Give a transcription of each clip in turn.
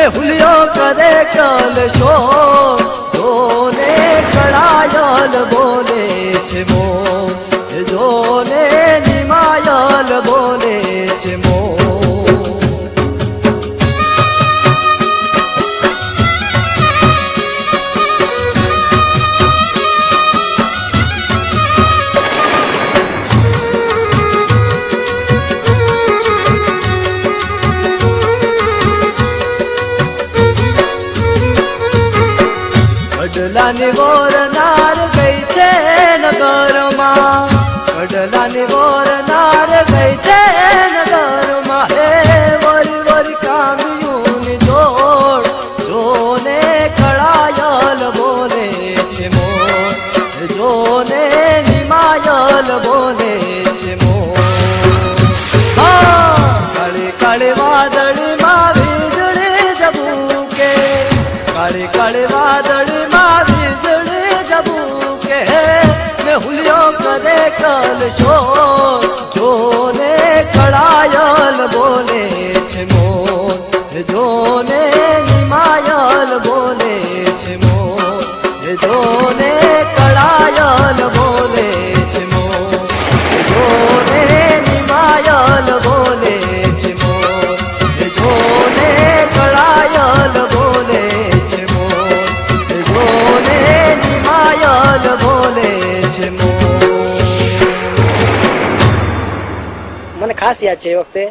મેહુલિયો કરે કલ શોર જોને કળાયલ બોલે છે મોર જોને નિમાયલ બોલે છે મોર કડલાની વોર નાર ગઈ છે નગરમાં કડલાની વોર નાર ગઈ છે નગરમાં હે વરી વરી કામિયું જોડ જોને કળાયલ બોલે છે મોર જોને નિમાયલ બોલે છે મોર કાળે કાળે વાદળમાં વીજળી જબુકે કાળે કાળે વાદળ મેહુલિયો કરે કલ શોર જોને કળાયલ બોલે છે મોર જોને નિમાયલ બોલે છે મોર જોને કળાયલ બોલે છે મોર જોને નિમાયલ બોલે છે મોર જોને કળાયલ બોલે છે મોર જોને નિમાયલ બોલે મને ખાસ યાદ છે એ વખતે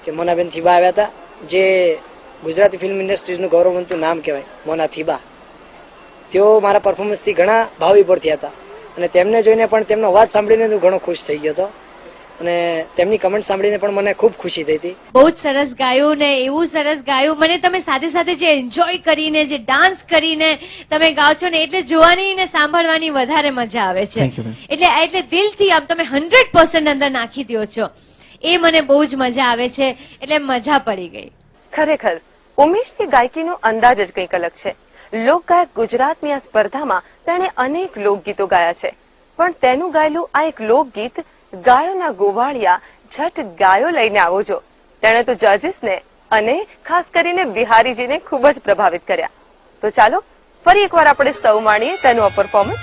કે મોનાબેન થીબા આવ્યા હતા, જે ગુજરાતી ફિલ્મ ઇન્ડસ્ટ્રીઝનું ગૌરવવંતું નામ કહેવાય, મોના થીબા. તેઓ મારા પરફોર્મન્સથી ઘણા ભાવવિભોર થયા હતા અને તેમને જોઈને પણ તેમનો અવાજ સાંભળીને હું ઘણો ખુશ થઈ ગયો હતો અને તેમની કમેન્ટ સાંભળીને પણ મને ખૂબ ખુશી થઈ હતી. બહુ જ સરસ ગાયું ને એવું સરસ ગાયું. મને તમે સાથે સાથે જે એન્જોય કરીને જે ડાન્સ કરીને તમે ગાઓ છો ને એટલે જોવાની ને સાંભળવાની વધારે મજા આવે છે. એટલે દિલથી આમ તમે 100% અંદર નાખી દો છો, એ મને બહુ જ મજા આવે છે, એટલે મજા પડી ગઈ. ખરેખર ઉમેશની ગાયકીનો અંદાજ જ કંઈક અલગ છે. લોકગાયક ગુજરાતની આ સ્પર્ધામાં તેણે અનેક લોકગીતો ગાયા છે, પણ તેનું ગાયેલું આ એક લોકગીત ગાયોના ગોવાળિયા છઠ ગાયો લઈને આવો છો, તેણે તો જજીસને અને ખાસ કરીને બિહારીજીને ખૂબ જ પ્રભાવિત કર્યા. તો ચાલો ફરી એકવાર આપણે સૌ માણીએ તેનું આ પરફોર્મન્સ.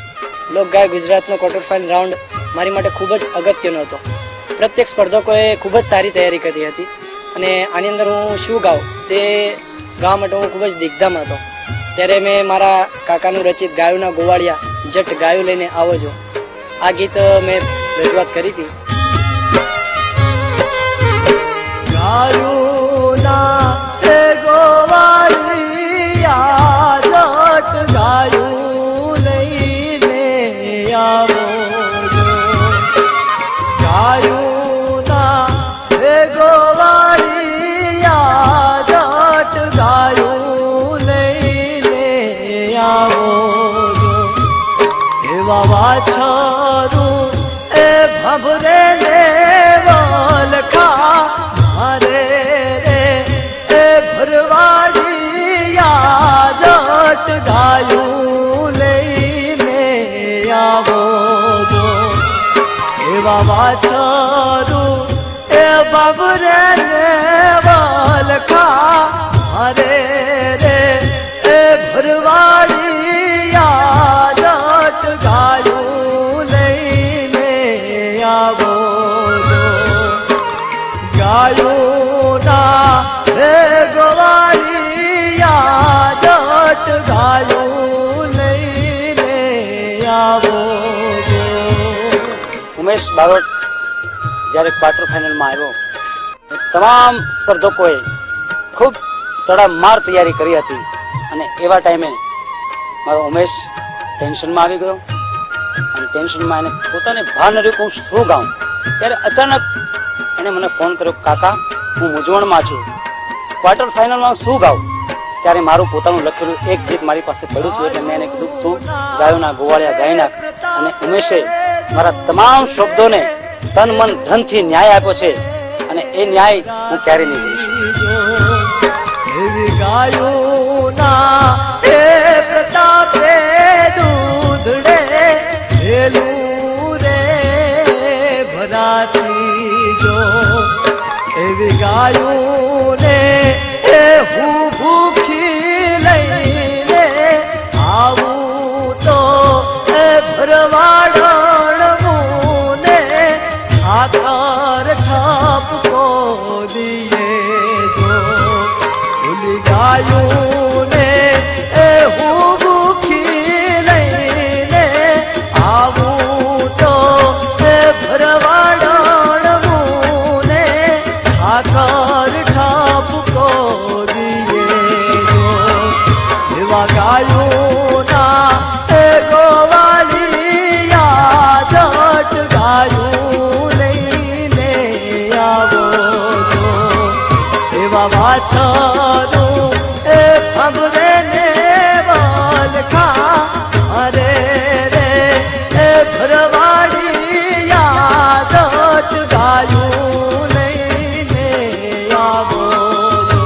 લોકગાયક ગુજરાતનો ક્વાર્ટર ફાઇનલ રાઉન્ડ મારી માટે ખૂબ જ અગત્યનો હતો. પ્રત્યેક સ્પર્ધકોએ ખૂબ જ સારી તૈયારી કરી હતી અને આની અંદર હું શું ગાઉં તે ગાવા માટે હું ખૂબ જ દિગ્ધામ હતો. ત્યારે મેં મારા કાકાનું રચિત ગાયોના ગોવાળિયા જટ ગાયો લઈને આવો છો આ ગીત મેં રજૂઆત કરી હતી. ગાયોના ગોવાળિયા જટ ગાયું લઈને આવો ગાયોના ગોવાળિયા જટ ગાયું લઈને આવો એવા વાછરું એ ભભરે ને વલખા મારે રે એ ભરવાડિયા જટ ગાયું લઈને આવો જો એવા વાછરું એ ભભરે ને વલખા મારે રે એ ભરવાડિયા જટ ગાયું લઈને આવો જો ગાયોના હે ગોવાળિયા જટ ગાયું લઈને આવો જો. ઉમેશ બારોટ જ્યારે ક્વાર્ટર ફાઇનલમાં આવ્યો, તમામ સ્પર્ધકોએ ખૂબ તડામાર તૈયારી કરી હતી અને એવા ટાઈમે મારો ઉમેશ ટેન્શનમાં આવી ગયો અને ટેન્શનમાં એને પોતાને ભાન રહ્યું કે હું શું ગાઉં. ત્યારે અચાનક એને મને ફોન કર્યો, કાકા હું મૂંઝવણમાં છું, ક્વાર્ટર ફાઇનલમાં શું ગાઉં. ત્યારે મારું પોતાનું લખેલું એક ગીત મારી પાસે પડ્યું હતું એટલે મેં એને કીધું તું ગાયોના ગોવાળિયા ગાઈ નાખ. અને ઉમેશે મારા તમામ શબ્દોને તન મન ધનથી ન્યાય આપ્યો છે અને એ ન્યાય હું ક્યારે નહીં ભૂલીશ. એવી ગાયોના એ પ્રતાપે દૂધડે હેલું રે ભરાતી જો એવી ગાયોને એ હું ભૂખી ગાયું ને એ હું ભૂખી લઈને આવું તો એ ભરવાડણ ને આકર ઠાપકો દીએ જો એવા ગાયું ના એ ગોવાળિયા જટ ગાયું લઈને આવો છો એવા વાછરું એ ભગવે ને વલખા અરે રે એ ભરવાડિયા જટ ગાયું લઈને આવો છો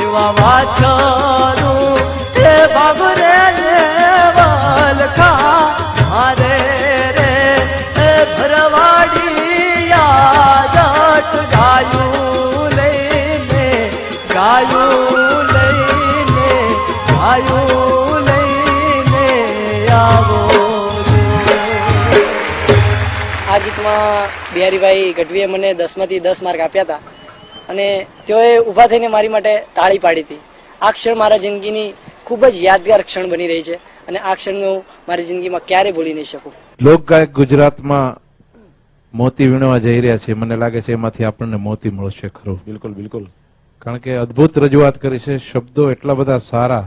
એવા વાછરું એ ભગવે ને વલખા અરે રે એ ભરવાડિયા જટ ગાયું લઈને ગાયું લઈને આવો આ ગીતમાં બિહારીભાઈ ગઢવીએ મને 10 માંથી 10 માર્ક આપ્યા હતા અને તેઓએ ઊભા થઈને મારી માટે તાળી પાડી હતી. આ ક્ષણ મારા જિંદગીની ખૂબ જ યાદગાર ક્ષણ બની રહી છે અને આ ક્ષણ હું મારી જિંદગીમાં ક્યારેય ભૂલી નહીં શકું. લોકગાયક ગુજરાતમાં મોતી વીણવા જઈ રહ્યા છે. મને લાગે છે એમાંથી આપણને મોતી મળશે ખરું. બિલકુલ બિલકુલ. કારણ કે અદભુત રજૂઆત કરી છે. શબ્દો એટલા બધા સારા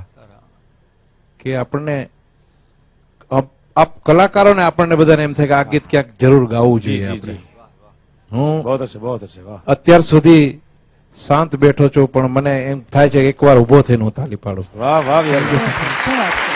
કે આપણને આપ કલાકારોને આપણને બધાને એમ થાય કે આ ગીત ક્યાંક જરૂર ગાવું જોઈએ આપણે. હું બહુ અચ્છે વાહ. અત્યાર સુધી શાંત બેઠો છું પણ મને એમ થાય છે કે એકવાર ઉભો થઈને હું તાલી પાડું. વાહ વાહ યાર. શું વાત છે.